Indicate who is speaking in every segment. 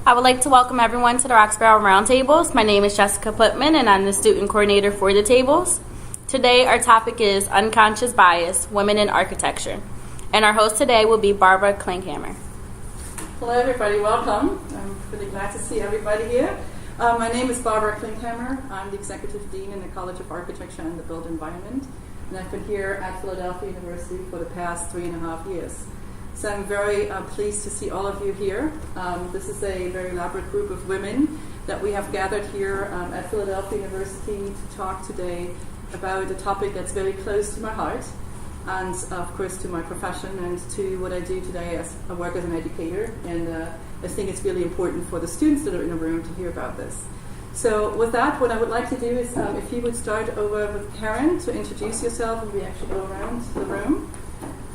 Speaker 1: I would like to welcome everyone to the Roxboro Roundtables. My name is Jessica Putman, and I'm the student coordinator for the tables. Today, our topic is unconscious bias, women in architecture. And our host today will be Barbara Klinkhammer.
Speaker 2: Hello, everybody. Welcome. I'm really glad to see everybody here. My name is Barbara Klinkhammer. I'm the Executive Dean in the College of Architecture and the Built Environment. And I've been here at Philadelphia University for the past 3.5 years. So I'm very pleased to see all of you here. This is a very elaborate group of women that we have gathered here at Philadelphia University to talk today about a topic that's very close to my heart and, of course, to my profession and to what I do today as I work as an educator. And I think it's really important for the students that are in the room to hear about this. So with that, what I would like to do is if you would start over with Karen to introduce yourself, and we actually go around the room.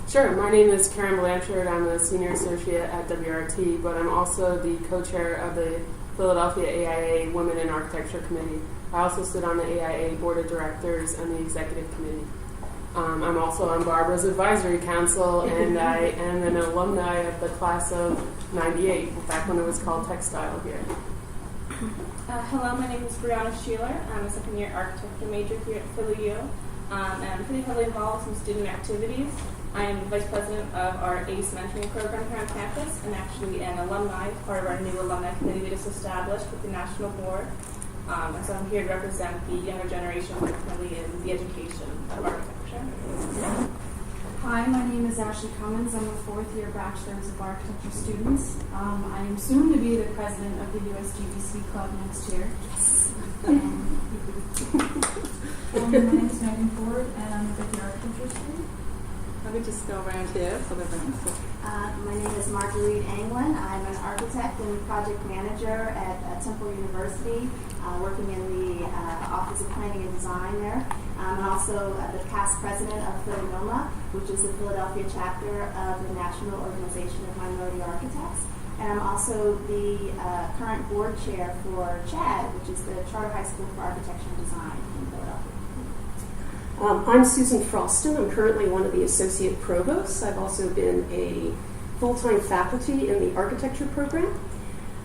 Speaker 3: Sure. My name is Karen Blanchard. I'm a senior associate at WRT, but I'm also the co-chair of the Philadelphia AIA Women in Architecture Committee. I also sit on the AIA Board of Directors and the Executive Committee. I'm also on Barbara's Advisory Council, and I am an alumni of the class of 98, back when it was called Textile here.
Speaker 4: Hello, my name is Brianna Sheeler. I'm a second-year architecture major here at Philly U. And I'm pretty heavily involved in student activities. I am vice president of our ACE mentoring program here on campus, and actually an alumni, part of our new alumni committee we just established with the national board. And so I'm here to represent the younger generation, particularly in the education of architecture.
Speaker 5: Hi, my name is Ashley Cummins. I'm a fourth-year Bachelor's of Architecture students. I am soon to be the president of the USGBC Club next year. My name is Megan Ford, and I'm a fifth-year architecture student.
Speaker 2: Let me just go around here for the room.
Speaker 6: My name is Marguerite Anglin. I'm an architect and project manager at Temple University, working in the Office of Planning and Design there. I'm also the past president of PhilaNOMA, which is the Philadelphia chapter of the National Organization of Minority Architects. And I'm also the current board chair for CHAD, which is the Charter High School for Architecture and Design in Philadelphia.
Speaker 7: I'm Susan Froston. I'm currently one of the associate provosts. I've also been a full-time faculty in the architecture program.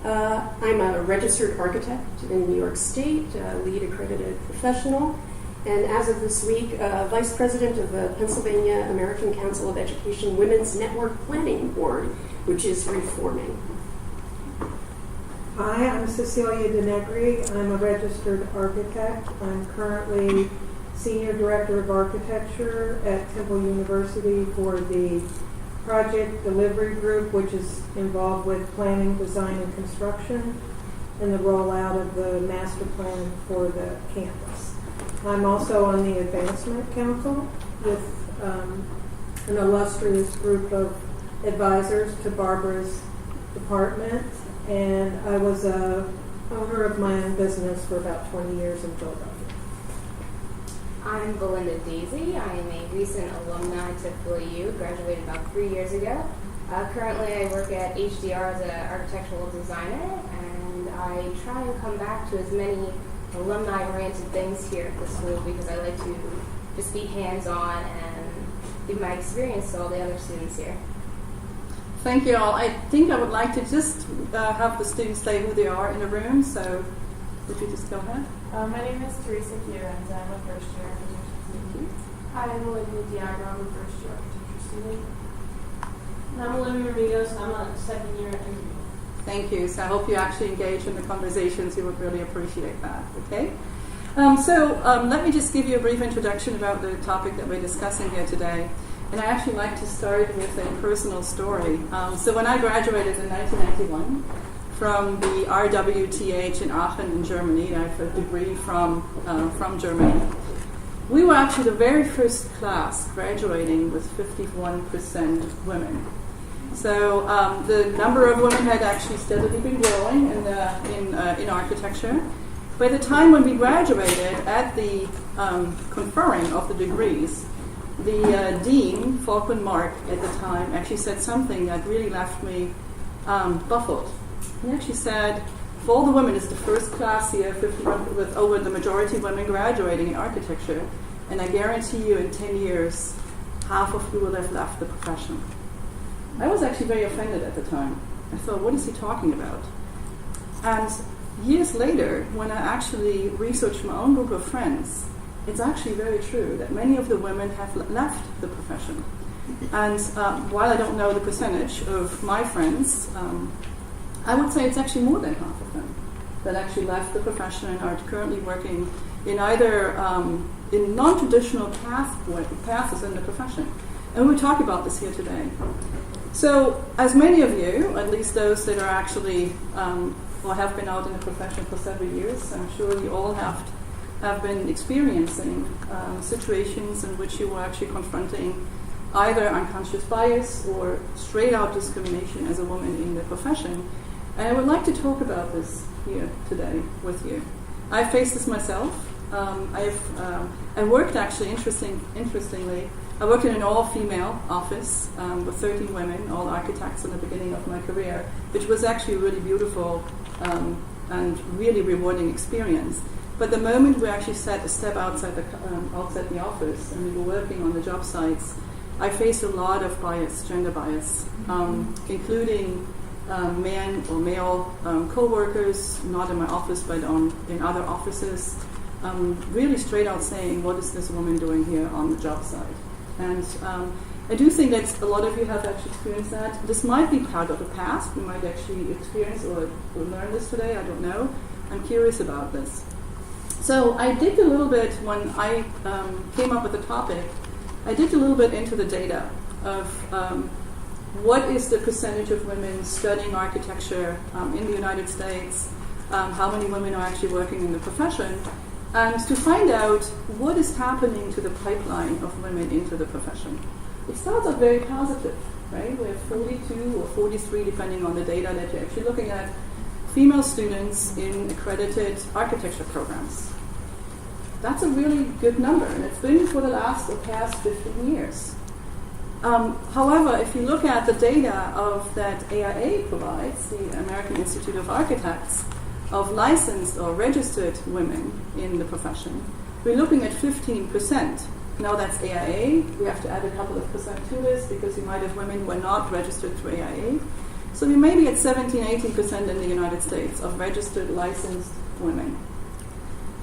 Speaker 7: I'm a registered architect in New York State, lead accredited professional, and as of this week, vice president of the Pennsylvania American Council of Education Women's Network Planning Board, which is reforming.
Speaker 8: Hi, I'm Cecilia DeNegri. I'm a registered architect. I'm currently Senior Director of Architecture at Temple University for the Project Delivery Group, which is involved with planning, design, and construction, and the rollout of the master plan for the campus. I'm also on the Advancement Council with an illustrious group of advisors to Barbara's department, and I was a owner of my own business for about 20 years in Philadelphia.
Speaker 9: I'm Belinda Daisy. I am a recent alumni to Philly U, graduated about 3 years ago. Currently I work at HDR as an architectural designer, and I try and come back to as many alumni-oriented things here at the school because I like to just be hands-on and give my experience to all the other students here.
Speaker 2: Thank you all. I think I would like to just have the students say who they are in the room, so would you just go ahead?
Speaker 4: My name is Teresa Kierans. I'm a first-year architecture student.
Speaker 5: Hi, I'm Olivia Diago. I'm a first-year architecture student.
Speaker 4: And I'm Olivia Ramigos. I'm a second-year engineer.
Speaker 2: Thank you. So I hope you actually engage in the conversations. You would really appreciate that. Okay? Let me just give you a brief introduction about the topic that we're discussing here today. And I actually like to start with a personal story. So when I graduated in 1991 from the RWTH in Aachen in Germany, I have a degree from Germany, we were actually the very first class graduating with 51% women. So the number of women had actually steadily been growing in architecture. By the time when we graduated, at the conferring of the degrees, the dean, Falkland Mark, at the time, actually said something that really left me baffled. He actually said, of all the women, it's the first class here, 51, with over the majority of women graduating in architecture, and I guarantee you in 10 years, half of you will have left the profession. I was actually very offended at the time. I thought, what is he talking about? And years later, when I actually researched my own group of friends, it's actually very true that many of the women have left the profession. And while I don't know the percentage of my friends, I would say it's actually more than half of them that actually left the profession and are currently working in either in non-traditional paths in the profession. And we'll talk about this here today. So, as many of you, at least those that are actually or have been out in the profession for several years, I'm sure you all have been experiencing situations in which you were actually confronting either unconscious bias or straight out discrimination as a woman in the profession. And I would like to talk about this here today with you. I faced this myself. I worked actually, interestingly, I worked in an all-female office with 13 women, all architects in the beginning of my career, which was actually a really beautiful and really rewarding experience. But the moment we actually set a step outside the office and we were working on the job sites, I faced a lot of bias, gender bias, including men or male co-workers, not in my office but in other offices, really straight out saying, what is this woman doing here on the job site? And I do think that a lot of you have actually experienced that. This might be part of the past. We might actually experience or learn this today. I don't know. I'm curious about this. So I digged a little bit when I came up with the topic. I digged a little bit into the data of what is the percentage of women studying architecture in the United States, how many women are actually working in the profession, and to find out what is happening to the pipeline of women into the profession. It starts out very positive, right? We have 42 or 43, depending on the data that you're actually looking at, female students in accredited architecture programs. That's a really good number, and it's been for the past 15 years. However, if you look at the data that AIA provides, the American Institute of Architects, of licensed or registered women in the profession, we're looking at 15%. Now that's AIA. We have to add a couple of percent to this because you might have women who are not registered through AIA. So we may be at 17-18% in the United States of registered licensed women.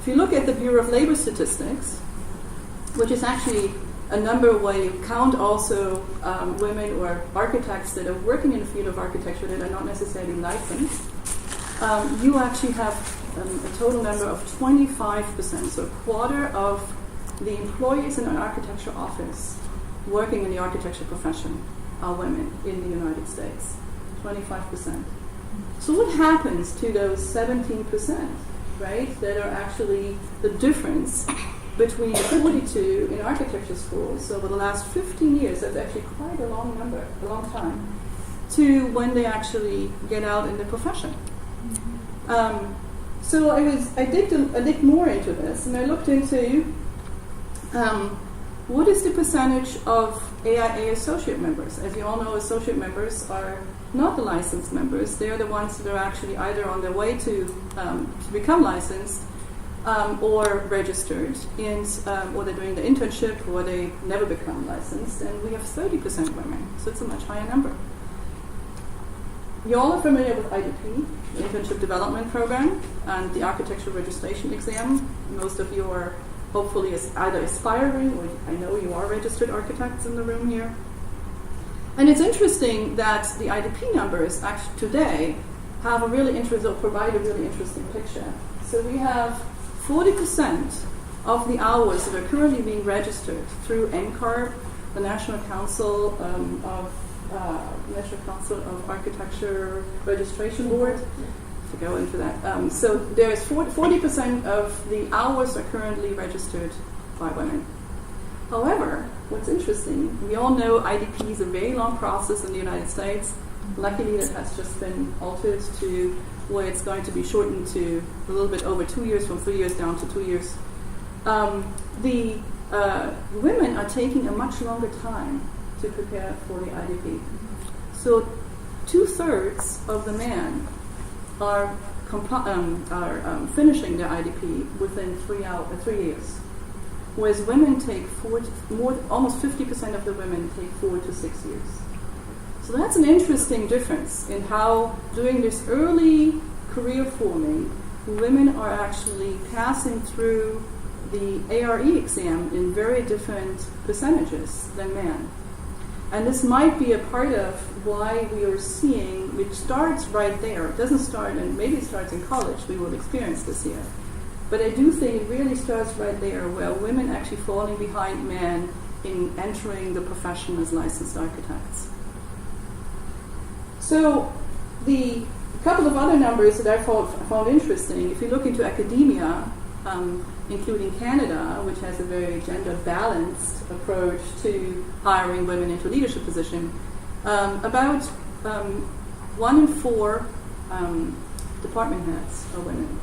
Speaker 2: If you look at the Bureau of Labor Statistics, which is actually a number where you count also women or architects that are working in the field of architecture that are not necessarily licensed, you actually have a total number of 25%, so a quarter of the employees in an architecture office working in the architecture profession are women in the United States, 25%. So what happens to those 17%? Right, that are actually the difference between 42 in architecture schools, so over the last 15 years, that's actually quite a long time, to when they actually get out in the profession. So I digged more into this, and I looked into what is the percentage of AIA associate members. As you all know, associate members are not the licensed members. They're the ones that are actually either on their way to become licensed or registered, or they're doing the internship, or they never become licensed. And we have 30% women, so it's a much higher number. You all are familiar with IDP, the Internship Development Program, and the Architecture Registration Exam. Most of you are hopefully either aspiring, or I know you are registered architects in the room here. And it's interesting that the IDP numbers actually today have provide a really interesting picture. So we have 40% of the hours that are currently being registered through NCARB, the National Council of Architecture Registration Board. To go into that, so there's 40% of the hours are currently registered by women. However, what's interesting, we all know IDP is a very long process in the United States. Luckily, that has just been altered to where it's going to be shortened to a little bit over 2 years, from 3 years down to 2 years. The women are taking a much longer time to prepare for the IDP. So 2/3 of the men are finishing their IDP within 3 years. Whereas women take almost 50% of the women take 4 to 6 years. So that's an interesting difference in how doing this early career forming, women are actually passing through the ARE exam in very different percentages than men. And this might be a part of why we are seeing, which starts right there. It doesn't start, and maybe it starts in college, we will experience this here. But I do think it really starts right there, where women actually falling behind men in entering the profession as licensed architects. So a couple of other numbers that I found interesting, if you look into academia, including Canada, which has a very gender-balanced approach to hiring women into leadership position, about 1 in 4 department heads are women.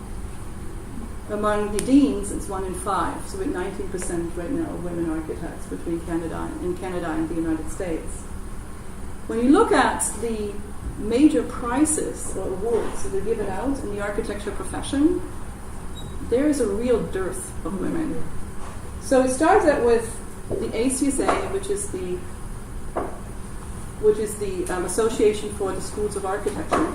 Speaker 2: Among the deans, it's 1 in 5, so we're 19% right now of women architects between Canada and the United States. When you look at the major prizes or awards that are given out in the architecture profession, there is a real dearth of women. So it starts out with the ACSA, which is the Association for the Schools of Architecture.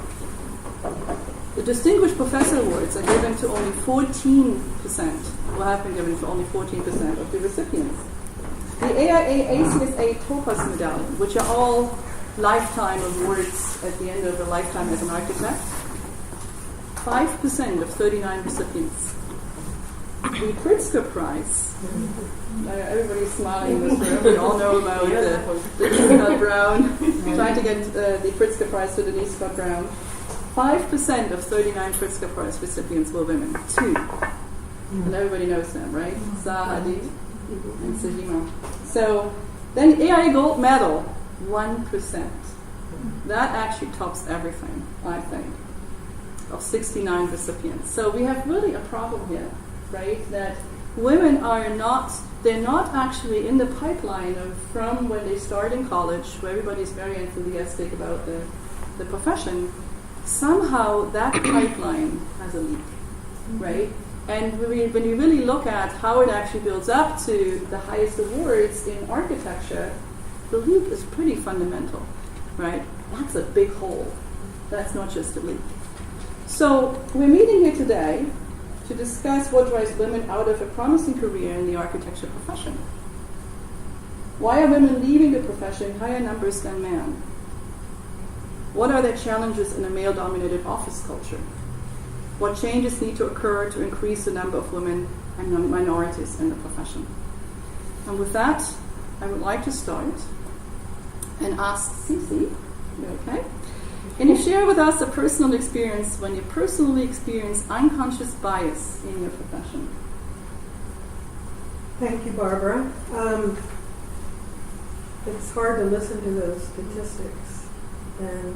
Speaker 2: The Distinguished Professor Awards are given to only 14%, will have been given to only 14% of the recipients. The AIA ACSA Topaz Medallion, which are all lifetime awards at the end of the lifetime as an architect, 5% of 39 recipients. The Pritzker Prize, everybody's smiling in this room, we all know about the Denise Scott Brown, trying to get the Pritzker Prize to Denise Scott Brown. 5% of 39 Pritzker Prize recipients were women. 2. And everybody knows them, right? Zaha Hadid and Sajima. So then AIA Gold Medal, 1%. That actually tops everything, I think, of 69 recipients. So we have really a problem here, right? That women they're not actually in the pipeline of from when they start in college, where everybody's very enthusiastic about the profession. Somehow that pipeline has a leak, right? And when you really look at how it actually builds up to the highest awards in architecture, the leak is pretty fundamental, right? That's a big hole. That's not just a leak. So we're meeting here today to discuss what drives women out of a promising career in the architecture profession. Why are women leaving the profession in higher numbers than men? What are the challenges in a male-dominated office culture? What changes need to occur to increase the number of women and minorities in the profession? And with that, I would like to start and ask Cece, okay? Can you share with us a personal experience when you personally experienced unconscious bias in your profession?
Speaker 8: Thank you, Barbara. It's hard to listen to those statistics. And,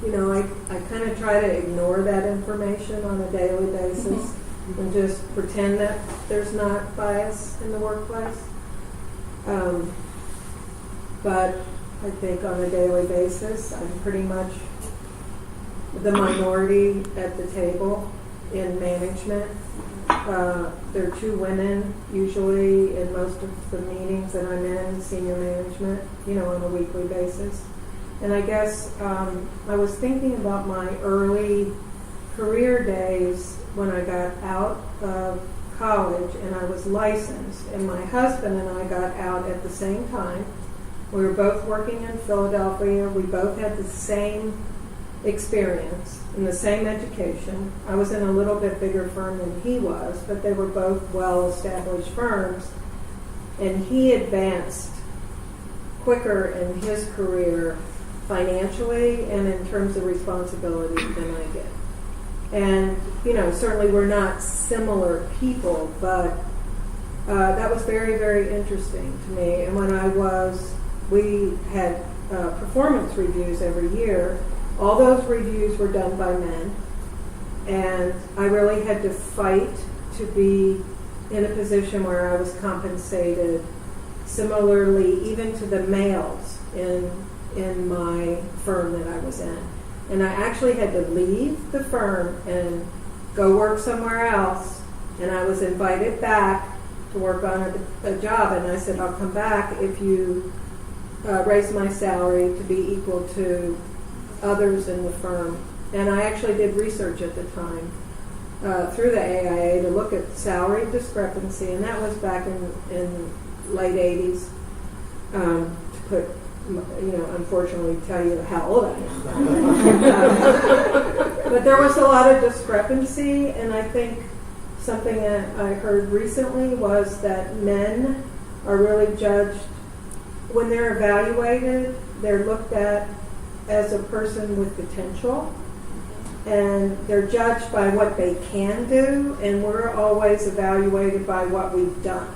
Speaker 8: I kind of try to ignore that information on a daily basis and just pretend that there's not bias in the workplace. But I think on a daily basis, I'm pretty much the minority at the table in management. There are 2 women usually in most of the meetings that I'm in, senior management, on a weekly basis. And I guess I was thinking about my early career days when I got out of college and I was licensed, and my husband and I got out at the same time. We were both working in Philadelphia. We both had the same experience and the same education. I was in a little bit bigger firm than he was, but they were both well-established firms. And he advanced quicker in his career financially and in terms of responsibility than I did. And, certainly we're not similar people, but that was very, very interesting to me. And when we had performance reviews every year. All those reviews were done by men, and I really had to fight to be in a position where I was compensated similarly even to the males in my firm that I was in. And I actually had to leave the firm and go work somewhere else, and I was invited back to work on a job, and I said, I'll come back if you raise my salary to be equal to others in the firm And I actually did research at the time through the AIA to look at salary discrepancy, and that was back in late 80s. To put, unfortunately tell you how old I am. But there was a lot of discrepancy, and I think something that I heard recently was that men are really judged, when they're evaluated, they're looked at as a person with potential, and they're judged by what they can do, and we're always evaluated by what we've done,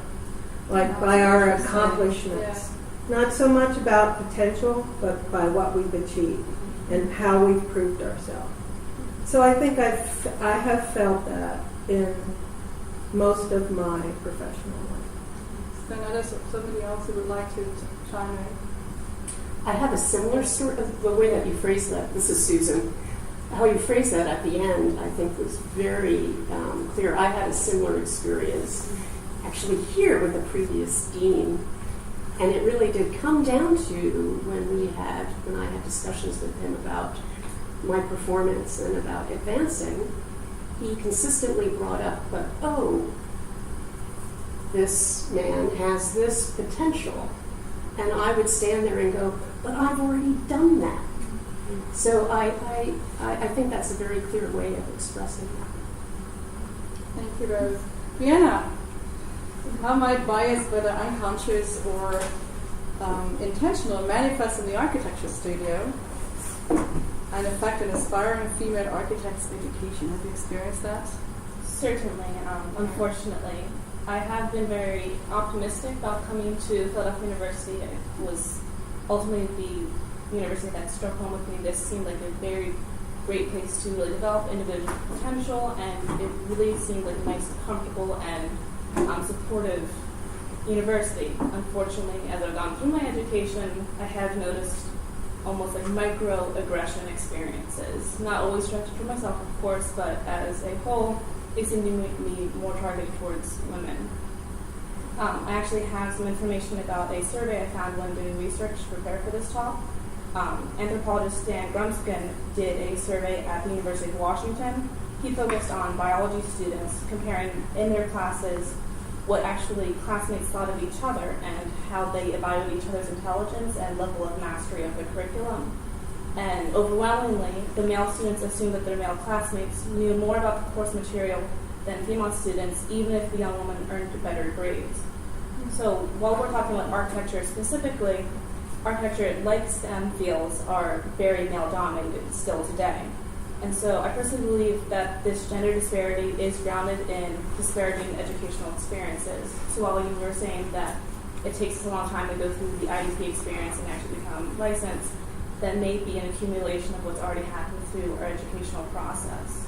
Speaker 8: like by our accomplishments. Not so much about potential, but by what we've achieved and how we've proved ourselves. So I think I have felt that in most of my professional life.
Speaker 2: So now there's somebody else who would like to chime in.
Speaker 7: I have a similar story. The way that you phrased that, this is Susan, how you phrased that at the end, I think was very clear. I had a similar experience actually here with the previous dean. And it really did come down to when I had discussions with him about my performance and about advancing, he consistently brought up, but this man has this potential. And I would stand there and go, but I've already done that. So I think that's a very clear way of expressing that.
Speaker 2: Thank you, Rose. Brianna, how might bias, whether unconscious or intentional, manifest in the architecture studio and affect an aspiring female architect's education? Have you experienced that?
Speaker 4: Certainly. Unfortunately, I have been very optimistic about coming to Philadelphia University. It was ultimately the university that struck home with me. This seemed like a very great place to really develop individual potential, and it really seemed like a nice, comfortable, and supportive university. Unfortunately, as I've gone through my education, I have noticed almost like microaggression experiences. Not always directed for myself, of course, but as a whole, they seem to make me more targeted towards women. I actually have some information about a survey I found when doing research to prepare for this talk. Anthropologist Dan Grumskin did a survey at the University of Washington. He focused on biology students, comparing in their classes what actually classmates thought of each other and how they evaluated each other's intelligence and level of mastery of the curriculum. And overwhelmingly, the male students assumed that their male classmates knew more about the course material than female students, even if the young woman earned better grades. So while we're talking about architecture specifically, architecture, like STEM fields, are very male-dominated still today. And so I personally believe that this gender disparity is grounded in disparaging educational experiences. So while you were saying that it takes us a long time to go through the IDP experience and actually become licensed, that may be an accumulation of what's already happened through our educational process.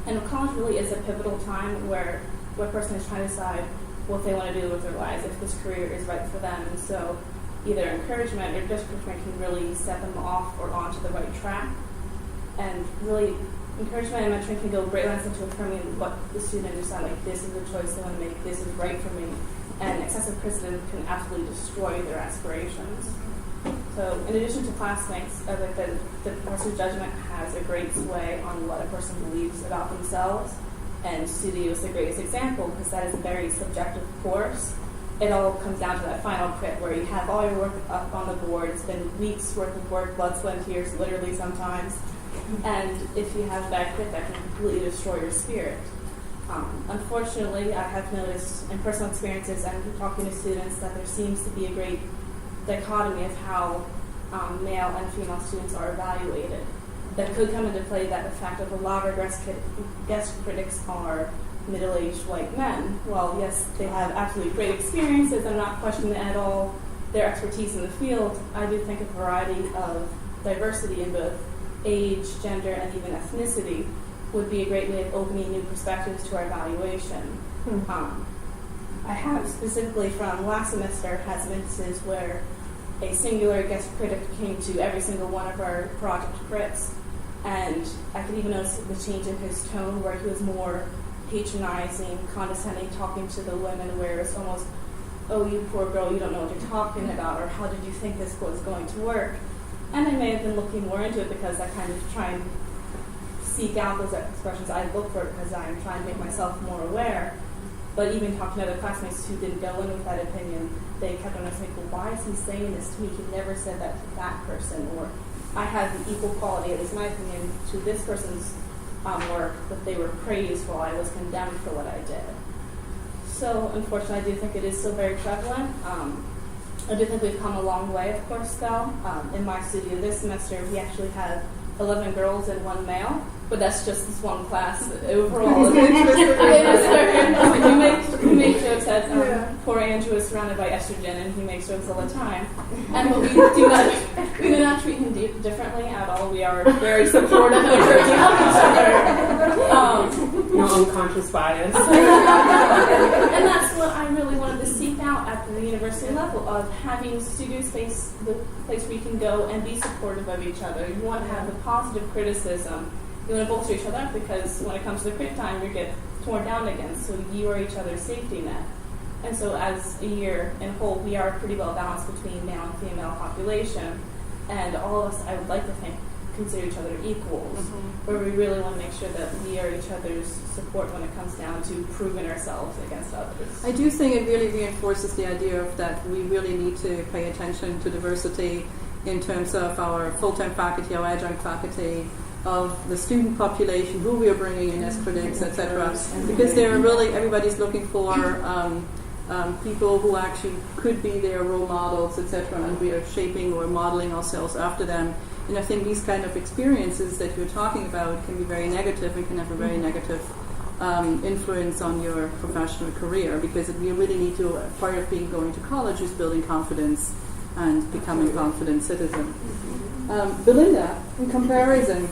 Speaker 4: And college really is a pivotal time where a person is trying to decide what they want to do with their lives, if this career is right for them. And so either encouragement or discouragement can really set them off or onto the right track. And really, encouragement and mentoring can go great lengths into affirming what the student decide, like, this is the choice they want to make, this is right for me. And excessive criticism can absolutely destroy their aspirations. So in addition to classmates, as I said, the professor's judgment has a great sway on what a person believes about themselves. And studio is the greatest example because that is a very subjective course. It all comes down to that final crit where you have all your work up on the board. It's been weeks worth of work, blood, sweat, and tears, literally sometimes. And if you have a bad crit, that can completely destroy your spirit. Unfortunately, I have noticed in personal experiences and talking to students that there seems to be a great dichotomy of how male and female students are evaluated. That could come into play that the fact that a lot of our guest critics are middle-aged white men. While yes, they have absolutely great experiences, I'm not questioning at all their expertise in the field, I do think a variety of diversity in both age, gender, and even ethnicity would be a great way of opening new perspectives to our evaluation. I have specifically from last semester had some instances where a singular guest critic came to every single one of our project crits, and I could even notice the change in his tone where he was more patronizing, condescending, talking to the women, where it's almost, oh, you poor girl, you don't know what you're talking about, or how did you think this was going to work? And I may have been looking more into it because I kind of try and seek out those expressions I look for because I'm trying to make myself more aware. But even talking to other classmates who didn't go in with that opinion, they kept on saying, well, why is he saying this to me? He never said that to that person. Or I had the equal quality, at least in my opinion, to this person's work, but they were praised while I was condemned for what I did. So unfortunately, I do think it is still very prevalent. I do think we've come a long way, of course, though. In my studio this semester, we actually have 11 girls and 1 male, but that's just this one class. Overall, we make jokes that poor Andrew is surrounded by estrogen, and he makes jokes all the time. And but we do not treat him differently at all. We are very supportive and encouraging of each other.
Speaker 3: No unconscious bias.
Speaker 4: And that's what I really wanted to seek out at the university level, of having studio space, the place where you can go and be supportive of each other. You want to have the positive criticism. You want to bolster each other up, because when it comes to the crit time, you get torn down against, so you are each other's safety net. And so as a year in whole, we are pretty well balanced between male and female population, and all of us, I would like to think, consider each other equals, where we really want to make sure that we are each other's support when it comes down to proving ourselves against others.
Speaker 2: I do think it really reinforces the idea of that we really need to pay attention to diversity in terms of our full-time faculty, our adjunct faculty, of the student population, who we are bringing in as critics, etc. Because they're really, everybody's looking for people who actually could be their role models, etc. And we are shaping or modeling ourselves after them. And I think these kind of experiences that you're talking about can be very negative and can have a very negative influence on your professional career, because we really need to, part of going to college is building confidence and becoming a confident citizen. Belinda, in comparison,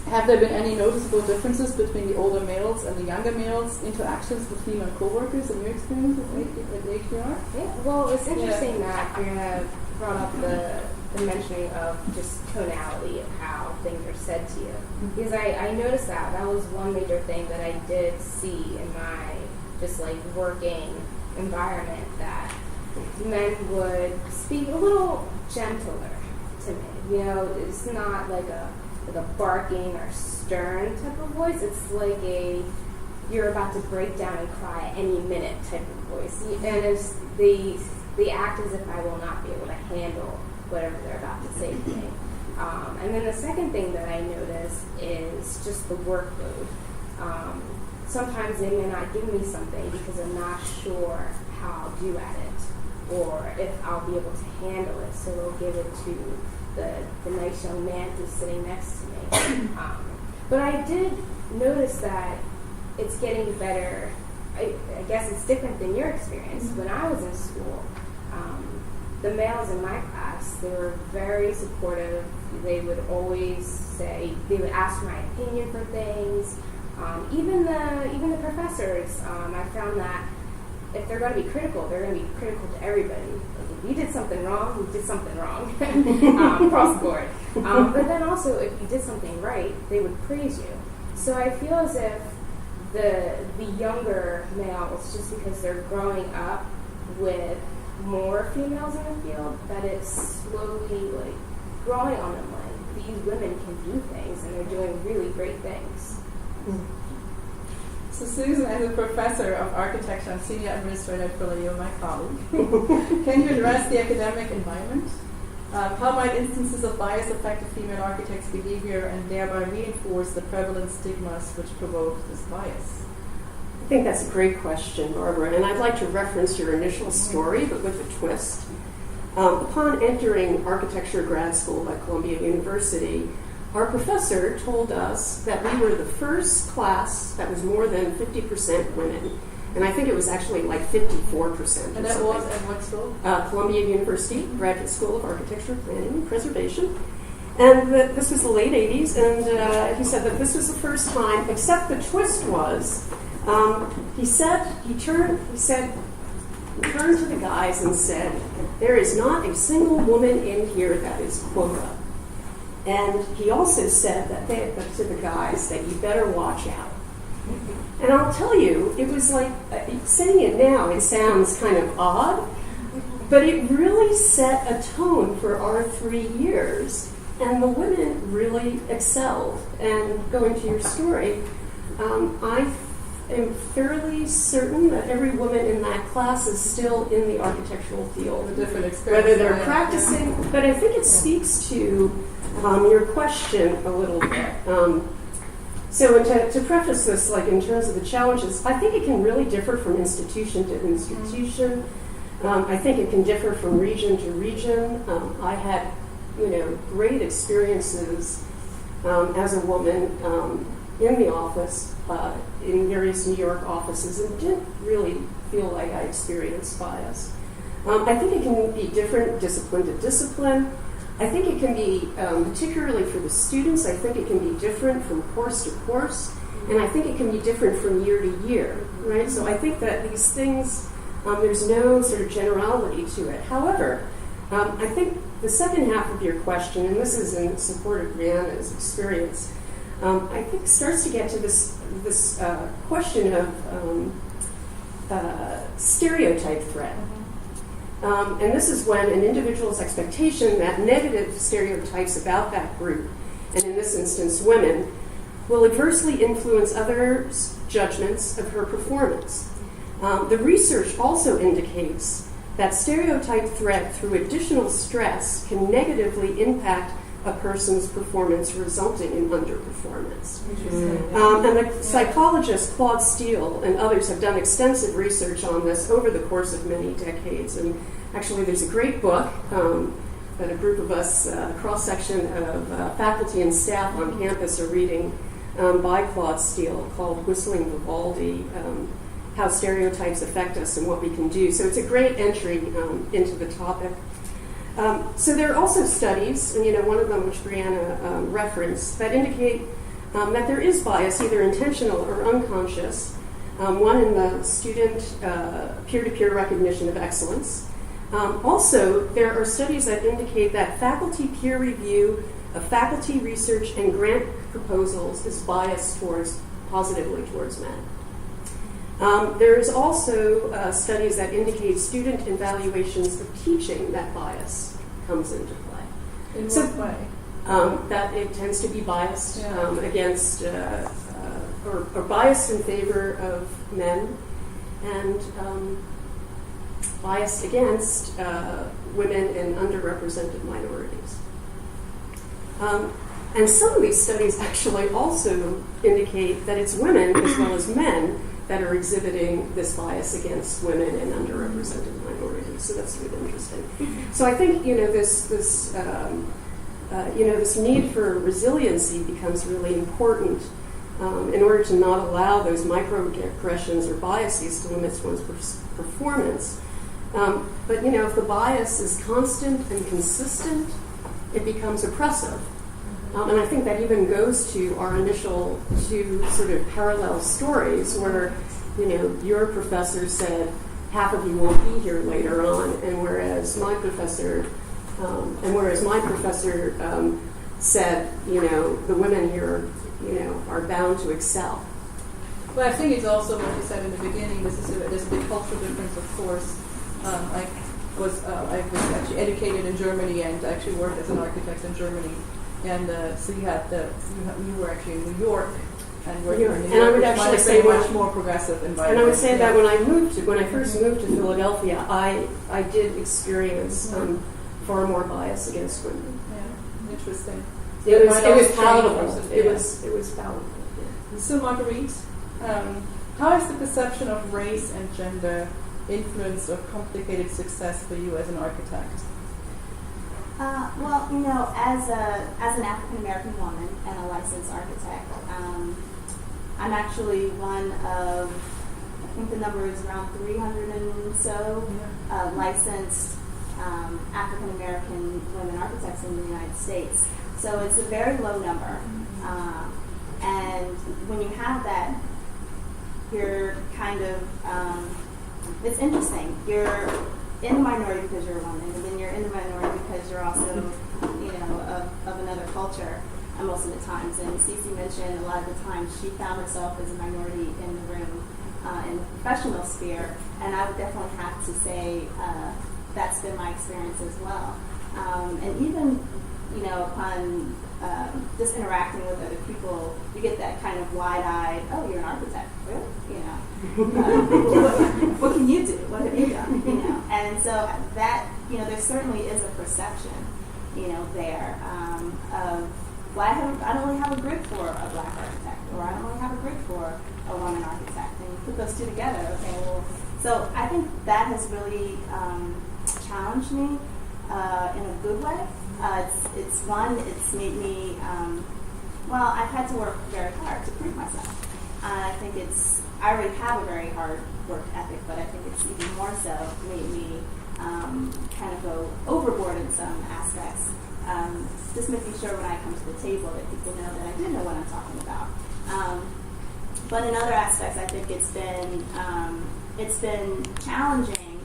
Speaker 2: have there been any noticeable differences between the older males and the younger males' interactions with female co-workers in your experience at HDR?
Speaker 9: Yeah, well, it's interesting that Brianna brought up the mentioning of just tonality of how things are said to you. Because I noticed that was one major thing that I did see in my just like working environment, that men would speak a little gentler to me. You know, it's not like a barking or stern type of voice. It's like you're about to break down and cry at any minute type of voice. And it's they act as if I will not be able to handle whatever they're about to say to me. And then the second thing that I noticed is just the workload. Sometimes they may not give me something because I'm not sure how I'll do at it, or if I'll be able to handle it. So they'll give it to the nice young man who's sitting next to me. But I did notice that it's getting better. I guess it's different than your experience. When I was in school, the males in my class, they were very supportive. They would always say, they would ask my opinion for things. Even the professors, I found that if they're going to be critical, they're going to be critical to everybody. Like, if you did something wrong, you did something wrong, across the board. But then also, if you did something right, they would praise you. So I feel as if the younger males, just because they're growing up with more females in the field, that it's slowly like growing on them. Like, these women can do things, and they're doing really great things.
Speaker 2: So Susan, as a professor of architecture and senior administrator at FILIU, my colleague, can you address the academic environment? How might instances of bias affect a female architect's behavior and thereby reinforce the prevalent stigmas which provoke this bias?
Speaker 7: I think that's a great question, Barbara, and I'd like to reference your initial story, but with a twist. Upon entering architecture grad school at Columbia University, our professor told us that we were the first class that was more than 50% women. And I think it was actually like 54%.
Speaker 2: And that was at what school?
Speaker 7: Columbia University, Graduate School of Architecture, Planning, and Preservation. And this was the late 80s, and he said that this was the first time, except the twist was, he turned to the guys and said, there is not a single woman in here that is quota. And he also said that to the guys that you better watch out. And I'll tell you, it was like, saying it now, it sounds kind of odd, But it really set a tone for our 3 years, and the women really excelled. And going to your story, I am fairly certain that every woman in that class is still in the architectural field.
Speaker 2: A different experience.
Speaker 7: Whether they're practicing, but I think it speaks to your question a little bit. So to preface this, like in terms of the challenges, I think it can really differ from institution to institution. I think it can differ from region to region. I had, great experiences as a woman in the office, in various New York offices, and didn't really feel like I experienced bias. I think it can be different discipline to discipline. I think it can be, particularly for the students, I think it can be different from course to course, and I think it can be different from year to year, right? So I think that these things, there's no sort of generality to it. However, I think the second half of your question, and this is in support of Brianna's experience, I think starts to get to this question of stereotype threat. And this is when an individual's expectation that negative stereotypes about that group, and in this instance women, will adversely influence others' judgments of her performance. The research also indicates that stereotype threat through additional stress can negatively impact a person's performance, resulting in underperformance. And the psychologist Claude Steele and others have done extensive research on this over the course of many decades. And actually, there's a great book that a group of us, a cross-section of faculty and staff on campus are reading by Claude Steele called Whistling Vivaldi, How Stereotypes Affect Us and What We Can Do. So it's a great entry into the topic. So there are also studies, and one of them which Brianna referenced, that indicate that there is bias, either intentional or unconscious. One in the student peer-to-peer recognition of excellence. Also, there are studies that indicate that faculty peer review of faculty research and grant proposals is biased positively towards men. There's also studies that indicate student evaluations of teaching that bias comes into play.
Speaker 2: In what way?
Speaker 7: That it tends to be biased against, or biased in favor of men, and biased against women and underrepresented minorities. And some of these studies actually also indicate that it's women as well as men that are exhibiting this bias against women and underrepresented minorities. So that's really interesting. So I think this need for resiliency becomes really important in order to not allow those microaggressions or biases to limit one's performance. But if the bias is constant and consistent, it becomes oppressive. And I think that even goes to our initial two sort of parallel stories where, your professor said, half of you won't be here later on, and whereas my professor said, the women here, are bound to excel.
Speaker 2: Well, I think it's also what you said in the beginning. There's a big cultural difference, of course. I was actually educated in Germany and actually worked as an architect in Germany. And so you were actually in New York, and working in New York,
Speaker 7: I would actually say
Speaker 2: much more progressive environment.
Speaker 7: And I would say that when I first moved to Philadelphia, I did experience far more bias against women.
Speaker 2: Yeah, interesting.
Speaker 7: It was palatable. It was palatable. Yeah.
Speaker 2: So Marguerite, how has the perception of race and gender influenced or complicated success for you as an architect?
Speaker 6: Well, as an African-American woman and a licensed architect, I'm actually one of, I think the number is around 300 and so licensed African-American women architects in the United States. So it's a very low number. And when you have that, you're kind of, it's interesting. You're in the minority because you're a woman, and then you're in the minority because you're also, of another culture most of the times. And Cece mentioned a lot of the times she found herself as a minority in the room in the professional sphere, and I would definitely have to say that's been my experience as well. And even, upon just interacting with other people, you get that kind of wide-eyed, oh, you're an architect, really? What can you do? What have you done? And so that, there certainly is a perception, there of, well, I don't really have a grid for a black architect, or I don't really have a grid for a woman architect. And you put those two together, okay, well, so I think that has really challenged me in a good way. It's made me, I've had to work very hard to prove myself. I think I already have a very hard work ethic, but I think it's even more so made me kind of go overboard in some aspects. Just making sure when I come to the table that people know that I do know what I'm talking about. But in other aspects, I think it's been challenging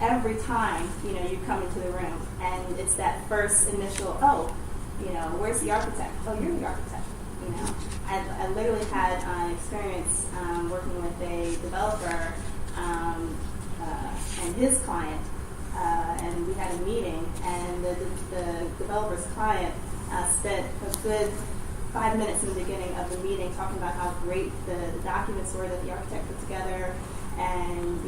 Speaker 6: every time you come into the room, and it's that first initial, where's the architect? Oh, you're the architect. I literally had an experience working with a developer and his client, and we had a meeting, and the developer's client spent a good 5 minutes in the beginning of the meeting talking about how great the documents were that the architect put together, and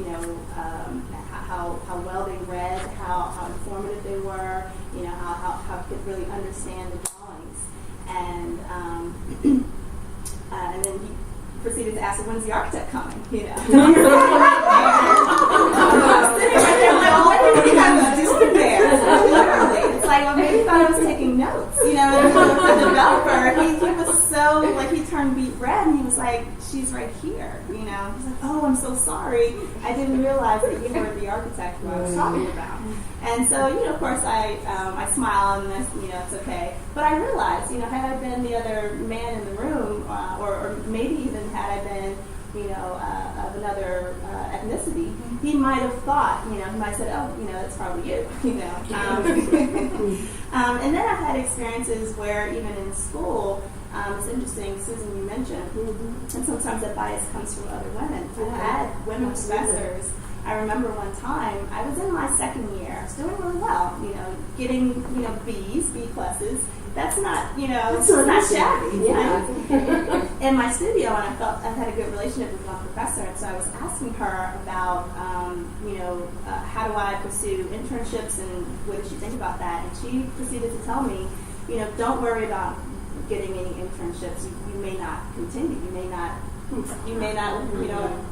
Speaker 6: how well they read, how informative they were, how could really understand the drawings, and then he proceeded to ask, when's the architect coming? I was sitting right there like, what did he have to do there? Literally, it's like, maybe he thought I was taking notes. And the developer, he was so, he turned beet red, and he was like, she's right here. He's like, oh, I'm so sorry. I didn't realize that you were the architect who I was talking about. And so, of course, I smile, and it's okay. But I realized, had I been the other man in the room, or maybe even had I been, of another ethnicity, he might have thought, he might have said, oh, that's probably you, and then I've had experiences where even in school, it's interesting, Susan, you mentioned, and sometimes that bias comes from other women. I've had women professors. I remember one time, I was in my second year, I was doing really well, getting, B's, B pluses. That's not, it's not shabby. Yeah. In my studio, and I felt I've had a good relationship with my professor, and so I was asking her about, how do I pursue internships, and what did she think about that? And she proceeded to tell me, don't worry about getting any internships. You may not continue. You may not,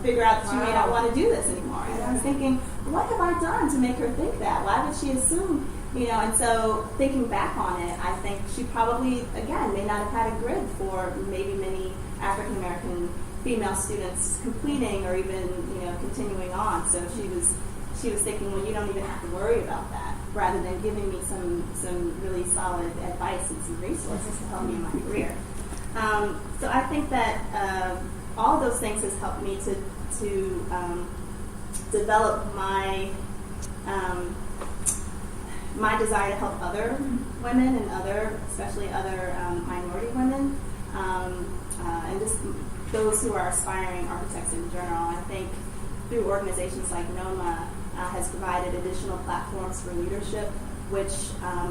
Speaker 6: figure out that you may not want to do this anymore. And I was thinking, what have I done to make her think that? Why would she assume? And so thinking back on it, I think she probably, again, may not have had a grid for maybe many African-American female students completing or even, continuing on. So she was thinking, well, you don't even have to worry about that, rather than giving me some really solid advice and some resources to help me in my career. So I think that all those things has helped me to develop my desire to help other women and especially other minority women, and just those who are aspiring architects in general. I think through organizations like NOMA has provided additional platforms for leadership, which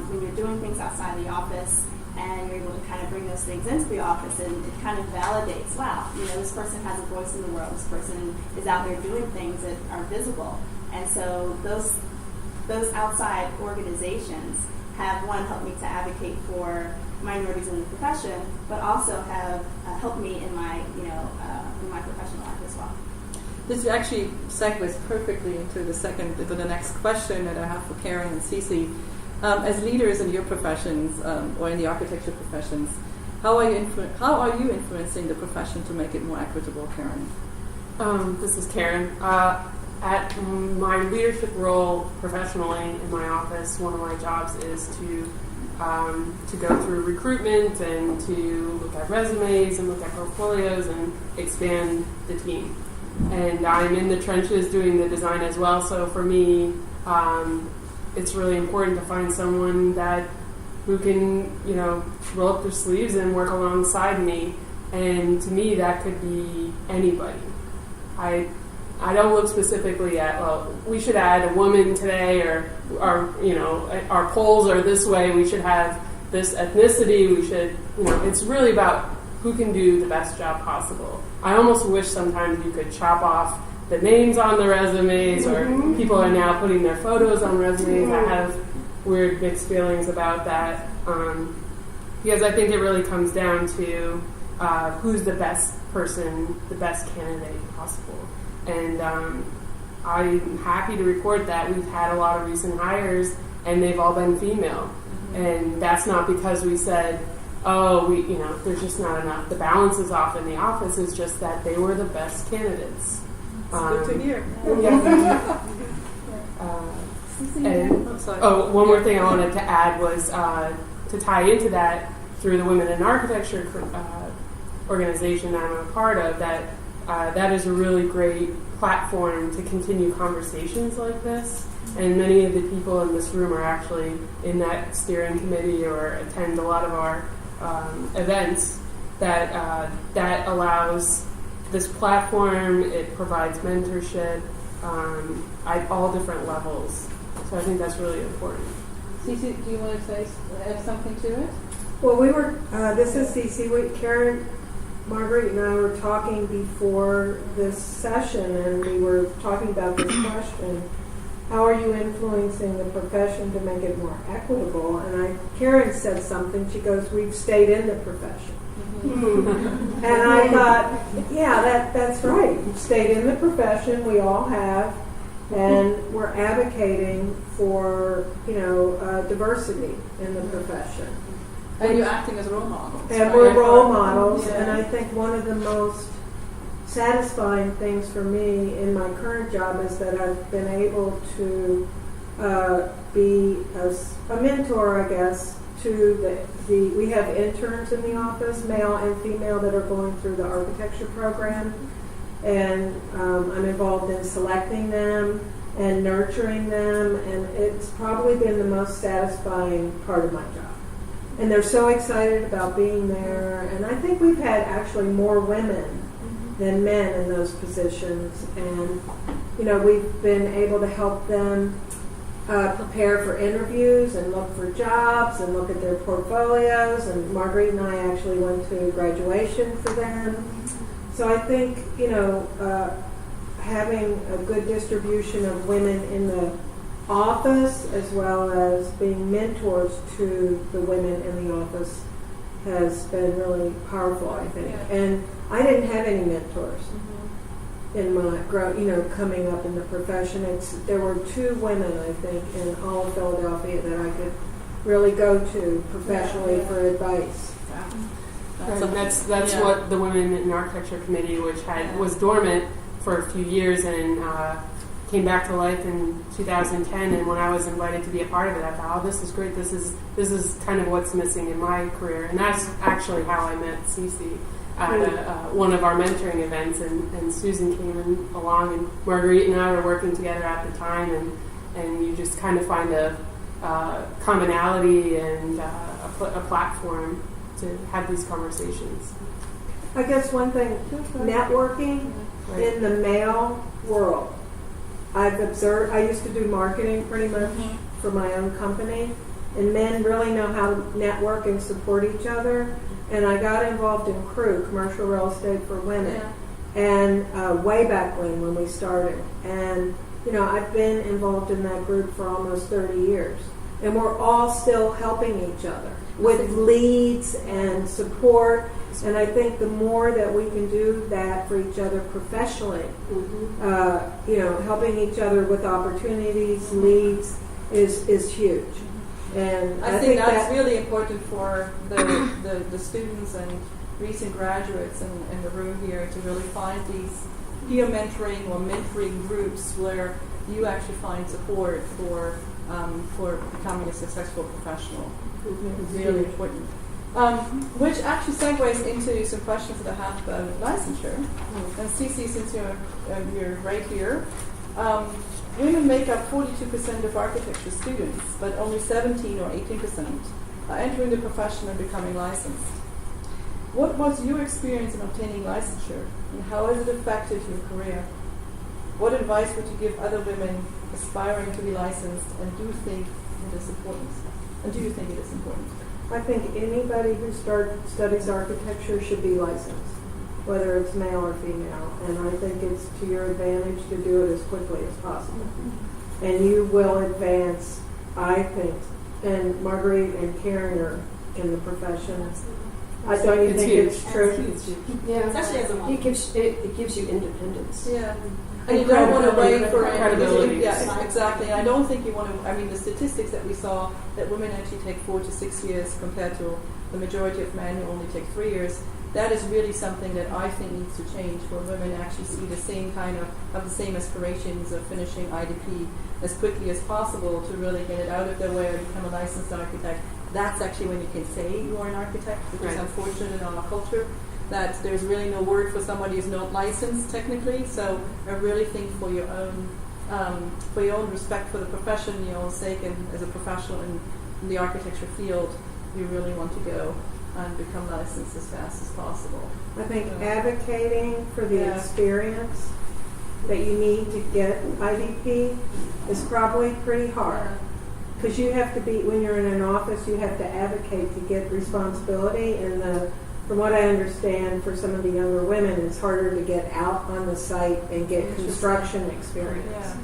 Speaker 6: when you're doing things outside the office and you're able to kind of bring those things into the office, and it kind of validates, wow, this person has a voice in the world, this person is out there doing things that are visible. And so those outside organizations have, one, helped me to advocate for minorities in the profession, but also have helped me in my, in my professional life as well.
Speaker 2: This actually segues perfectly into the next question that I have for Karen and Cece. As leaders in your professions or in the architecture professions, how are you influencing the profession to make it more equitable, Karen?
Speaker 3: This is Karen. At my leadership role professionally in my office, one of my jobs is to go through recruitment and to look at resumes and look at portfolios and expand the team. And I'm in the trenches doing the design as well, so for me, it's really important to find someone who can, roll up their sleeves and work alongside me. And to me, that could be anybody. I don't look specifically at, well, we should add a woman today, or our polls are this way, we should have this ethnicity, we should, it's really about who can do the best job possible. I almost wish sometimes you could chop off the names on the resumes, or people are now putting their photos on resumes. I have weird mixed feelings about that, because I think it really comes down to who's the best person, the best candidate possible. And I'm happy to report that we've had a lot of recent hires, and they've all been female. And that's not because we said, there's just not enough. The balance is off in the office. It's just that they were the best candidates.
Speaker 2: Good to hear.
Speaker 3: One more thing I wanted to add was to tie into that, through the Women in Architecture organization that I'm a part of, that is a really great platform to continue conversations like this. And many of the people in this room are actually in that steering committee or attend a lot of our events that allows this platform. It provides mentorship at all different levels. So I think that's really important.
Speaker 2: Cece, do you want to add something to it?
Speaker 8: Well, this is Cece. Karen, Marguerite, and I were talking before this session, and we were talking about this question: how are you influencing the profession to make it more equitable? And Karen said something. She goes, "We've stayed in the profession." And I thought, yeah, that's right. We've stayed in the profession. We all have, and we're advocating for diversity in the profession.
Speaker 2: And you're acting as role models.
Speaker 8: And we're role models, and I think one of the most satisfying things for me in my current job is that I've been able to be a mentor, I guess, to we have interns in the office, male and female, that are going through the architecture program, and I'm involved in selecting them and nurturing them, and it's probably been the most satisfying part of my job. And they're so excited about being there, and I think we've had actually more women than men in those positions, and we've been able to help them prepare for interviews and look for jobs and look at their portfolios. And Marguerite and I actually went to graduation for them. So I think having a good distribution of women in the office, as well as being mentors to the women in the office, has been really powerful, I think. Yeah. And I didn't have any mentors in my coming up in the profession. There were 2 women, I think, in all of Philadelphia that I could really go to professionally for advice.
Speaker 3: That's what the Women in Architecture Committee, which was dormant for a few years and came back to life in 2010. And when I was invited to be a part of it, I thought, oh, this is great. This is kind of what's missing in my career. And that's actually how I met Cece at one of our mentoring events. And Susan came along, and Marguerite and I were working together at the time. And you just kind of find a commonality and a platform to have these conversations.
Speaker 8: I guess one thing, networking in the male world. I've observed, I used to do marketing pretty much for my own company, and men really know how to network and support each other. And I got involved in CREW, Commercial Real Estate for Women, and way back when we started. And, I've been involved in that group for almost 30 years. And we're all still helping each other with leads and support. And I think the more that we can do that for each other professionally, helping each other with opportunities, leads, is huge. And
Speaker 2: I think that's really important for the students and recent graduates in the room here to really find these peer mentoring or mentoring groups where you actually find support for becoming a successful professional. It's really important. Which actually segues into some questions that I have about licensure. And Cece, since you're right here, women make up 42% of architecture students, but only 17 or 18% are entering the profession and becoming licensed. What was your experience in obtaining licensure, and how has it affected your career? what advice would you give other women aspiring to be licensed, and do you think it is important?
Speaker 8: I think anybody who studies architecture should be licensed, whether it's male or female. And I think it's to your advantage to do it as quickly as possible. And you will advance, I think. And Marguerite and Karen are in the profession. I don't you think
Speaker 3: huge.
Speaker 8: it's true?
Speaker 7: Yeah,
Speaker 4: Especially as a mom.
Speaker 7: it gives you independence.
Speaker 2: Yeah. And you don't want to wait for
Speaker 3: credibility.
Speaker 2: Yeah, exactly. I don't think you want to. I mean, the statistics that we saw that women actually take 4 to 6 years compared to the majority of men who only take 3 years. That is really something that I think needs to change, where women actually see the same have the same aspirations of finishing IDP as quickly as possible to really get it out of their way and become a licensed architect. That's actually when you can say you are an architect, which is unfortunate in our culture, that there's really no word for somebody who's not licensed technically. So I really think for your own respect for the profession, your own sake, and as a professional in the architecture field, you really want to go and become licensed as fast as possible.
Speaker 8: I think advocating for the experience that you need to get IDP is probably pretty hard. Because you have to be, when you're in an office, you have to advocate to get responsibility. And from what I understand, for some of the younger women, it's harder to get out on the site and get construction experience.
Speaker 2: Yeah.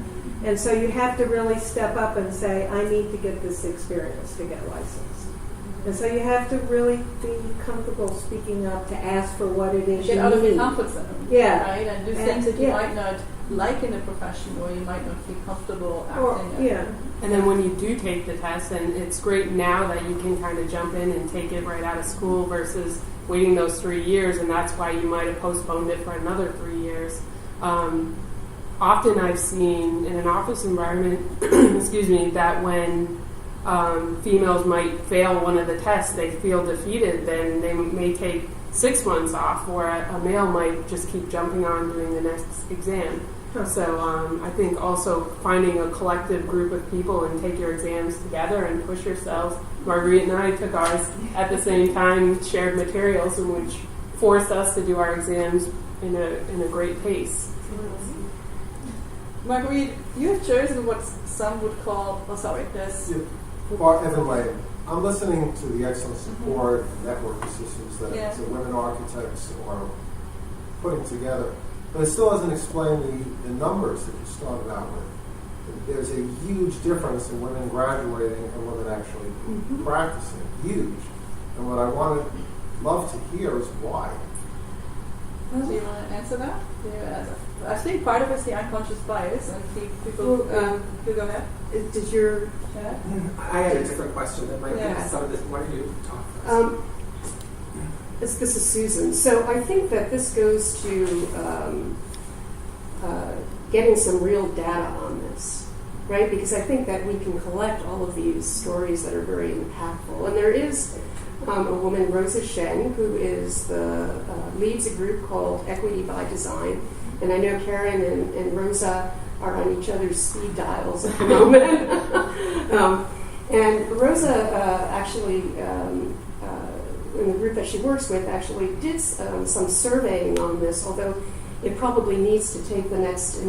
Speaker 8: And so you have to really step up and say, I need to get this experience to get licensed. And so you have to really be comfortable speaking up to ask for what it is
Speaker 2: Get
Speaker 8: you
Speaker 2: out of your
Speaker 8: need.
Speaker 2: comfort zone.
Speaker 8: Yeah.
Speaker 2: Right? And do things that you might not like in the profession, or you might not feel comfortable acting.
Speaker 3: And then when you do take the test, and it's great now that you can kind of jump in and take it right out of school versus waiting those 3 years, and that's why you might have postponed it for another 3 years. Often I've seen in an office environment, excuse me, that when females might fail one of the tests, they feel defeated, then they may take 6 months off, or a male might just keep jumping on doing the next exam. So I think also finding a collective group of people and take your exams together and push yourselves. Marguerite and I took ours at the same time, shared materials, in which forced us to do our exams in a great pace.
Speaker 2: Marguerite, you have chosen what some would call, this.
Speaker 10: Well, Evan Lane, I'm listening to the excellent support and networking systems that the women architects are putting together, but it still doesn't explain the numbers that you started out with. There's a huge difference in women graduating and women actually practicing. Huge. And what I love to hear is why.
Speaker 2: Do you want to answer that? I think part of it's the unconscious bias, and people go ahead.
Speaker 7: Did your...
Speaker 11: I had a different question that might be some of this. Why don't you talk first?
Speaker 7: This is Susan. So I think that this goes to getting some real data on this, right? Because I think that we can collect all of these stories that are very impactful. And there is a woman, Rosa Shen, who leads a group called Equity by Design. And I know Karen and Rosa are on each other's speed dials at the moment. And Rosa actually, in the group that she works with, actually did some surveying on this, although it probably needs to take the next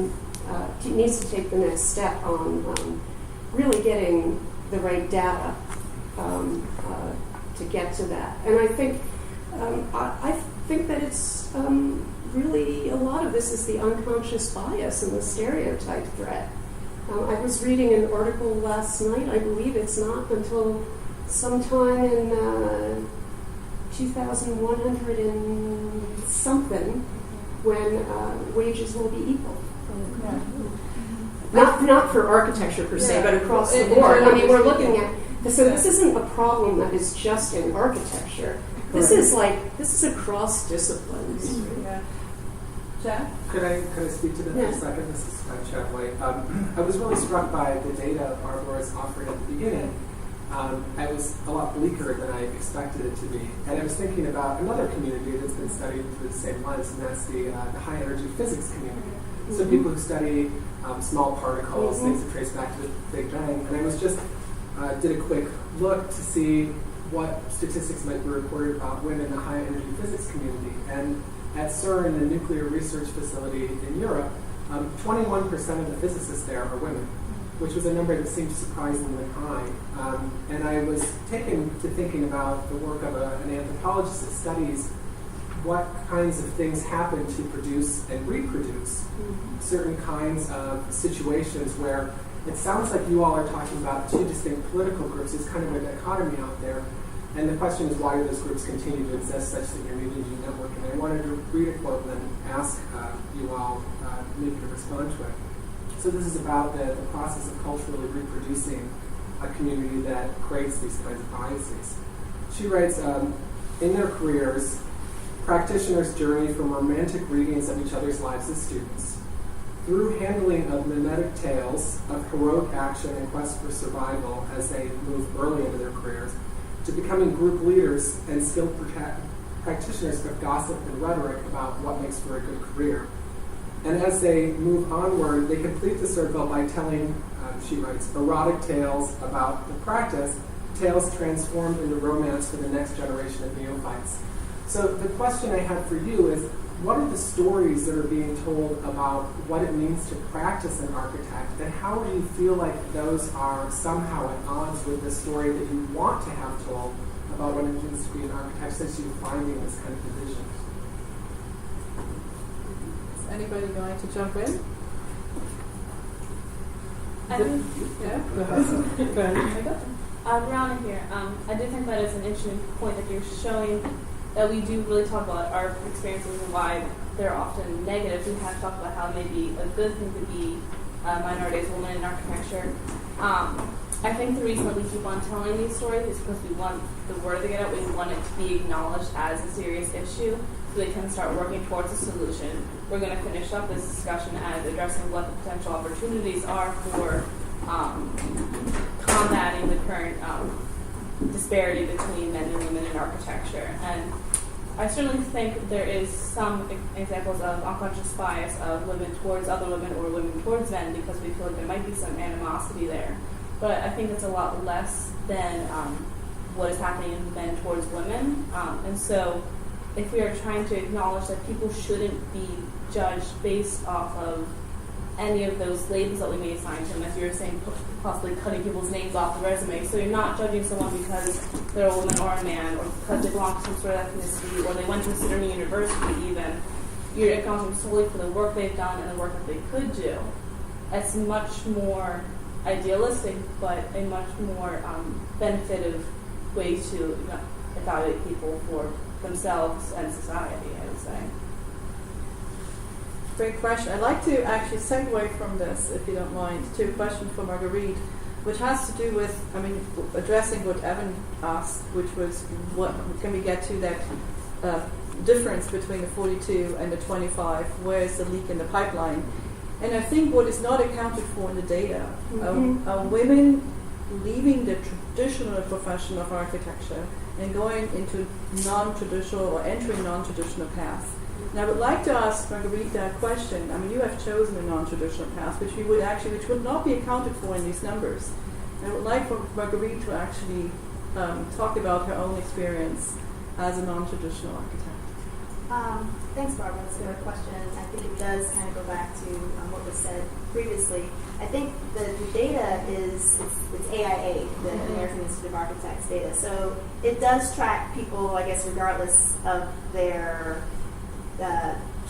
Speaker 7: step on really getting the right data to get to that. And I think that it's really a lot of this is the unconscious bias and the stereotype threat. I was reading an article last night. I believe it's not until sometime in 2100 and something when wages will be equal. Not for architecture per se, but across the board. I mean, we're looking at so this isn't a problem that is just in architecture. This is across disciplines.
Speaker 2: Chad?
Speaker 11: Could I speak to that for a second? This is Chad White. I was really struck by the data Barbara was offering at the beginning. It was a lot bleaker than I expected it to be. And I was thinking about another community that's been studied through the same lens, and that's the high energy physics community. So people who study small particles, things that trace back to the Big Bang. And I was just did a quick look to see what statistics might be reported about women in the high energy physics community. And at CERN, the nuclear research facility in Europe, 21% of the physicists there are women, which was a number that seemed surprisingly high. And I was taken to thinking about the work of an anthropologist that studies what kinds of things happen to produce and reproduce certain kinds of situations where it sounds like you all are talking about two distinct political groups. It's kind of a dichotomy out there. And the question is, why do those groups continue to exist such that you're needing to network? And I wanted to read a quote and then ask you all maybe to respond to it. So this is about the process of culturally reproducing a community that creates these kinds of biases. She writes, in their careers, practitioners journey from romantic readings of each other's lives as students, through handling of mimetic tales of heroic action and quest for survival as they move early into their careers, to becoming group leaders and skilled practitioners of gossip and rhetoric about what makes for a good career. And as they move onward, they complete the circle by telling, she writes, erotic tales about the practice, tales transformed into romance for the next generation of neophytes. So the question I have for you is, what are the stories that are being told about what it means to practice an architect, and how do you feel like those are somehow at odds with the story that you want to have told about what it means to be an architect, since you're finding this kind of division?
Speaker 2: Is anybody going to jump in? Yeah, go ahead. Go ahead.
Speaker 4: Brianna here. I do think that is an interesting point that you're showing, that we do really talk about our experiences and why they're often negative. We have talked about how it may be a good thing to be a minority as a woman in architecture. I think the reason that we keep on telling these stories is because we want the word to get out. We want it to be acknowledged as a serious issue so they can start working towards a solution. We're going to finish up this discussion as addressing what the potential opportunities are for combating the current disparity between men and women in architecture. And I certainly think there is some examples of unconscious bias of women towards other women or women towards men, because we feel like there might be some animosity there. But I think it's a lot less than what is happening in men towards women. And so if we are trying to acknowledge that people shouldn't be judged based off of any of those labels that we may assign to them, as you were saying, possibly cutting people's names off the resume. So you're not judging someone because they're a woman or a man, or because they belong to some sort of ethnicity, or they went to a certain university even. You're acknowledging solely for the work they've done and the work that they could do. It's much more idealistic, but a much more benefitive way to evaluate people for themselves and society, I would say.
Speaker 2: Great question. I'd like to actually segue from this, if you don't mind, to a question for Marguerite, which has to do with, addressing what Evan asked, which was, what can we get to that difference between the 42 and the 25? Where is the leak in the pipeline? And I think what is not accounted for in the data are women leaving the traditional profession of architecture and going into non-traditional or entering non-traditional paths. And I would like to ask Marguerite that question. You have chosen a non-traditional path, which would not be accounted for in these numbers. And I would like for Marguerite to actually talk about her own experience as a non-traditional architect.
Speaker 6: Thanks, Barbara. That's a good question. I think it does kind of go back to what was said previously. I think the data it's AIA, the American Institute of Architects data. So it does track people, I guess, regardless of their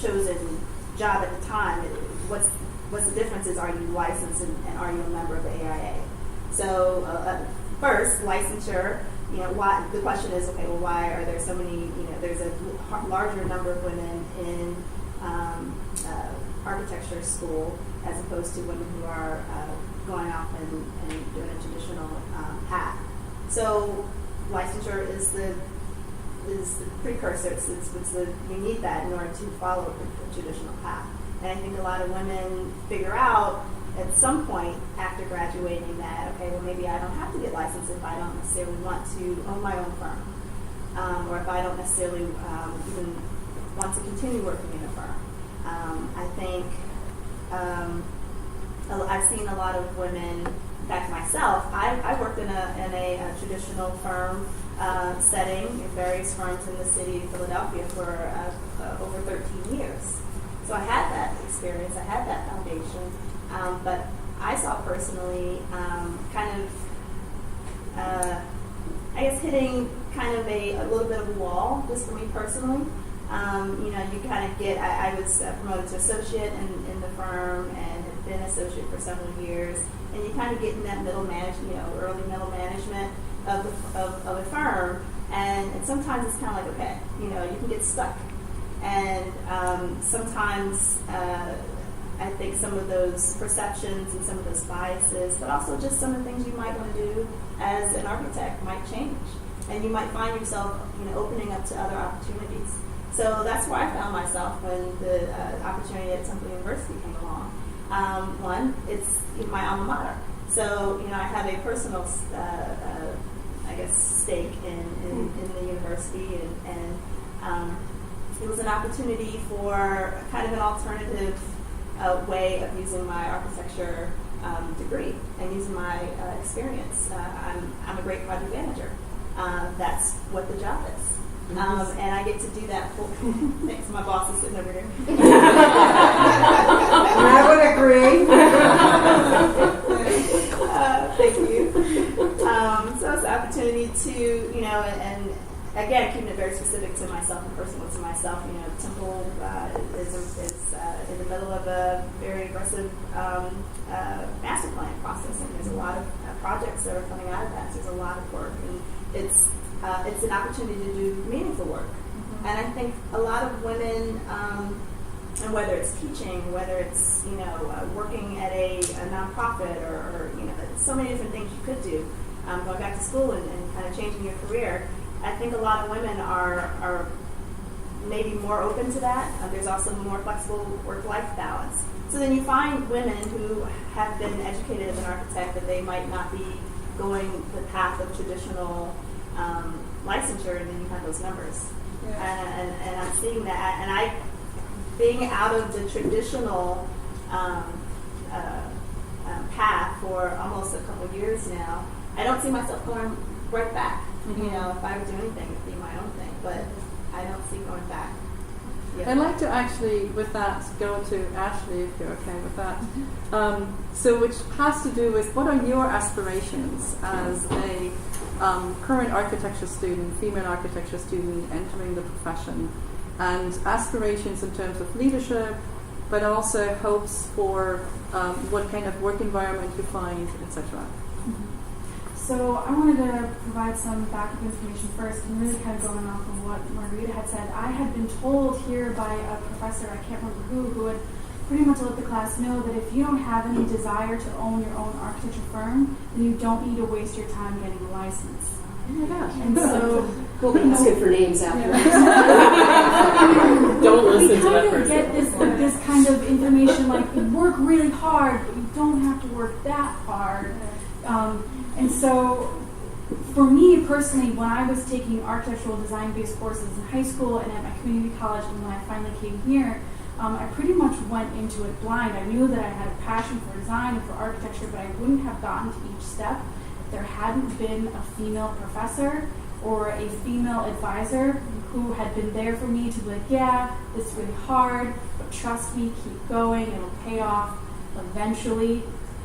Speaker 6: chosen job at the time. What's the difference is, are you licensed and are you a member of the AIA? So first, licensure. Why, the question is, okay, well, why are there so many? There's a larger number of women in architecture school as opposed to women who are going off and doing a traditional path. So licensure is the precursor. You need that in order to follow the traditional path. And I think a lot of women figure out at some point after graduating that, okay, well, maybe I don't have to get licensed if I don't necessarily want to own my own firm, or if I don't necessarily even want to continue working in a firm. I think I've seen a lot of women. In fact, myself, I worked in a traditional firm setting in various firms in the city of Philadelphia for over 13 years. So I had that experience. experience. I had that foundation, but I saw personally I guess hitting kind of a little bit of a wall just for me personally. You kind of get, I was promoted to associate in the firm and had been associate for several years, and you kind of get in that early middle management of a firm, and sometimes it's kind of like, okay, you can get stuck. And sometimes I think some of those perceptions and some of those biases, but also just some of the things you might want to do as an architect might change. And you might find yourself opening up to other opportunities. So that's where I found myself when the opportunity at Temple University came along. One, it's my alma mater. So, I have a personal, stake in the university, and it was an opportunity for kind of an alternative way of using my architecture degree and using my experience. I'm a great project manager. That's what the job is. And I get to do that full. Thanks, my boss is sitting over here.
Speaker 8: I would agree.
Speaker 6: Thank you. So it's an opportunity to, and again, keeping it very specific to myself and personal to myself. Temple is in the middle of a very aggressive master plan process, and there's a lot of projects that are coming out of that. So there's a lot of work, and it's an opportunity to do meaningful work. Mm-hmm. And I think a lot of women, and whether it's teaching, whether it's working at a nonprofit, or so many different things you could do, going back to school and kind of changing your career. I think a lot of women are maybe more open to that. There's also more flexible work-life balance. So then you find women who have been educated as an architect that they might not be going the path of traditional licensure, and then you have those numbers. Yeah. And I'm seeing that, and I, being out of the traditional path for almost a couple of years now, I don't see myself going right back. Mm-hmm. If I would do anything, it'd be my own thing, but I don't see going back. Yeah.
Speaker 2: I'd like to actually, with that, go to Ashley, if you're okay with that. Mm-hmm. So which has to do with, what are your aspirations as a current architecture student, female architecture student entering the profession, and aspirations in terms of leadership, but also hopes for what kind of work environment you find, etc.
Speaker 5: So I wanted to provide some backup information first, and really kind of going off of what Margarita had said. I had been told here by a professor, I can't remember who had pretty much let the class know that if you don't have any desire to own your own architecture firm, then you don't need to waste your time getting a license.
Speaker 7: Oh my gosh.
Speaker 5: And so
Speaker 7: we'll be asking for names after.
Speaker 3: Don't listen to that person.
Speaker 5: Get this kind of information, like, work really hard, but you don't have to work that hard. And so, for me personally, when I was taking architectural design-based courses in high school and at my community college, and when I finally came here, I pretty much went into it blind. I knew that I had a passion for design and for architecture, but I wouldn't have gotten to each step if there hadn't been a female professor or a female advisor who had been there for me to be like, yeah, this is really hard, but trust me, keep going, it'll pay off eventually.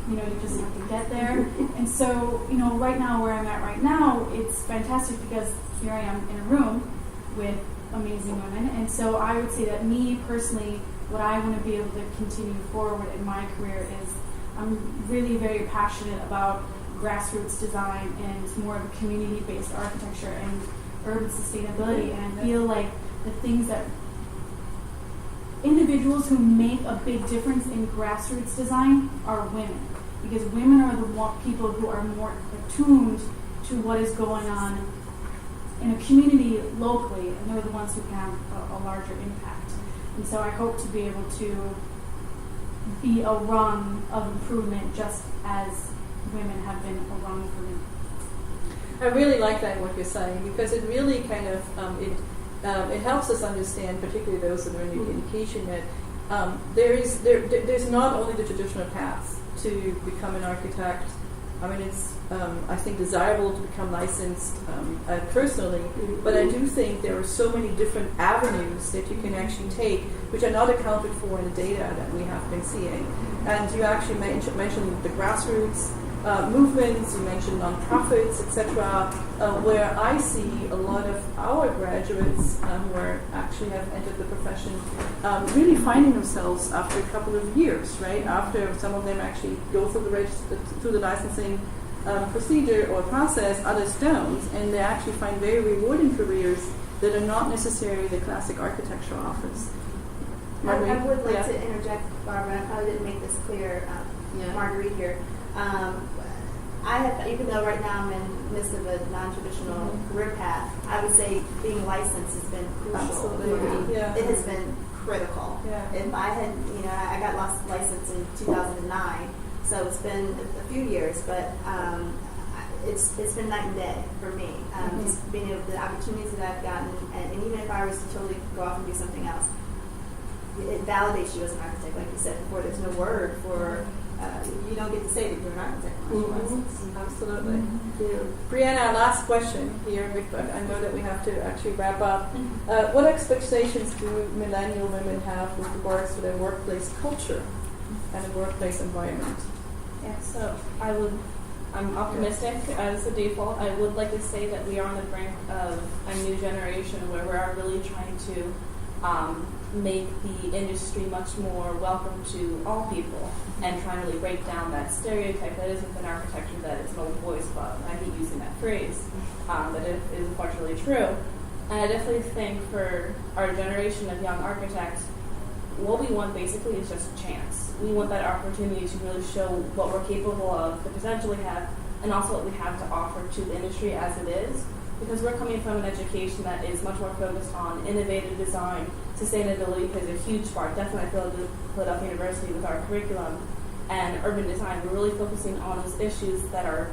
Speaker 5: You just have to get there. And so, right now, where I'm at right now, it's fantastic because here I am in a room with amazing women. And so I would say that me personally, what I want to be able to continue forward in my career is I'm really very passionate about grassroots design and more of a community-based architecture and urban sustainability. And I feel like the things that individuals who make a big difference in grassroots design are women. Because women are the people who are more attuned to what is going on in a community locally, and they're the ones who can have a larger impact. And so I hope to be able to be a rung of improvement just as women have been a rung for men.
Speaker 2: I really like that, what you're saying, because it really kind of it helps us understand, particularly those that are in the education, that there's not only the traditional paths to become an architect, I mean, it's, I think, desirable to become licensed personally, but I do think there are so many different avenues that you can actually take, which are not accounted for in the data that we have been seeing. And you actually mentioned the grassroots movements, you mentioned nonprofits, etc., where I see a lot of our graduates who actually have entered the profession really finding themselves after a couple of years, right? After some of them actually go through the licensing procedure or process, others don't, and they actually find very rewarding careers that are not necessarily the classic architectural office.
Speaker 6: I would like to interject, Barbara. I probably didn't make this clear, Marguerite here. I have, even though right now I'm in the midst of a non-traditional career path, I would say being licensed has been crucial.
Speaker 2: Absolutely.
Speaker 6: It has been critical.
Speaker 2: Yeah.
Speaker 6: If I had, I got licensed in 2009, so it's been a few years, but it's been night and day for me. Just being able, the opportunities that I've gotten, and even if I was to totally go off and do something else, it validates you as an architect. Like you said before, there's no word for, you don't get to say that you're an architect.
Speaker 2: Absolutely. Yeah. Brianna, last question here. I know that we have to actually wrap up. What expectations do millennial women have with regards to their workplace culture and the workplace environment?
Speaker 4: Yeah, so I'm optimistic as a default. I would like to say that we are on the brink of a new generation where we are really trying to make the industry much more welcome to all people and trying to really break down that stereotype that is within architecture that it's an old boys club. I hate using that phrase, but it is unfortunately true. And I definitely think for our generation of young architects, what we want basically is just a chance. We want that opportunity to really show what we're capable of, the potential we have, and also what we have to offer to the industry as it is. Because we're coming from an education that is much more focused on innovative design, sustainability plays a huge part. Definitely, I feel like Philadelphia University with our curriculum and urban design, we're really focusing on those issues that are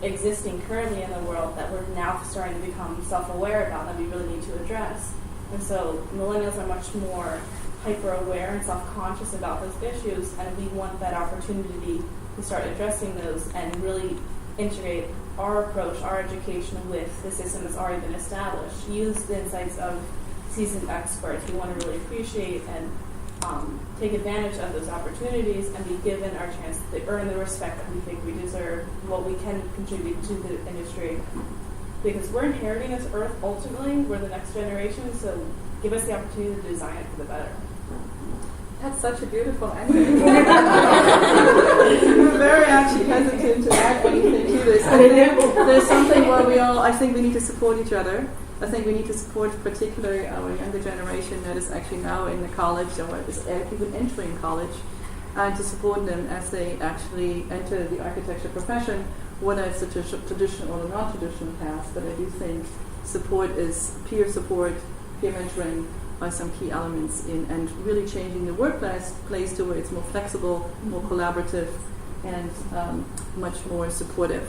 Speaker 4: existing currently in the world that we're now starting to become self-aware about that we really need to address. And so millennials are much more hyper-aware and self-conscious about those issues, and we want that opportunity to start addressing those and really integrate our approach, our education with the system that's already been established. Use the insights of seasoned experts. We want to really appreciate and take advantage of those opportunities and be given our chance to earn the respect that we think we deserve, what we can contribute to the industry. Because we're inheriting this earth ultimately, we're the next generation, so give us the opportunity to design it for the better.
Speaker 2: That's such a beautiful ending. We're very actually hesitant to add anything to this. I think there's something where I think we need to support each other. I think we need to support particularly our younger generation that is actually now in the college or is even entering college, and to support them as they actually enter the architecture profession, whether it's a traditional or a non-traditional path. But I do think support is peer mentoring, are some key elements in and really changing the workplace to where it's more flexible, more collaborative, and much more supportive.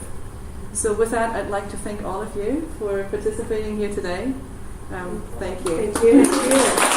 Speaker 2: So with that, I'd like to thank all of you for participating here today. Thank you.
Speaker 7: Thank you.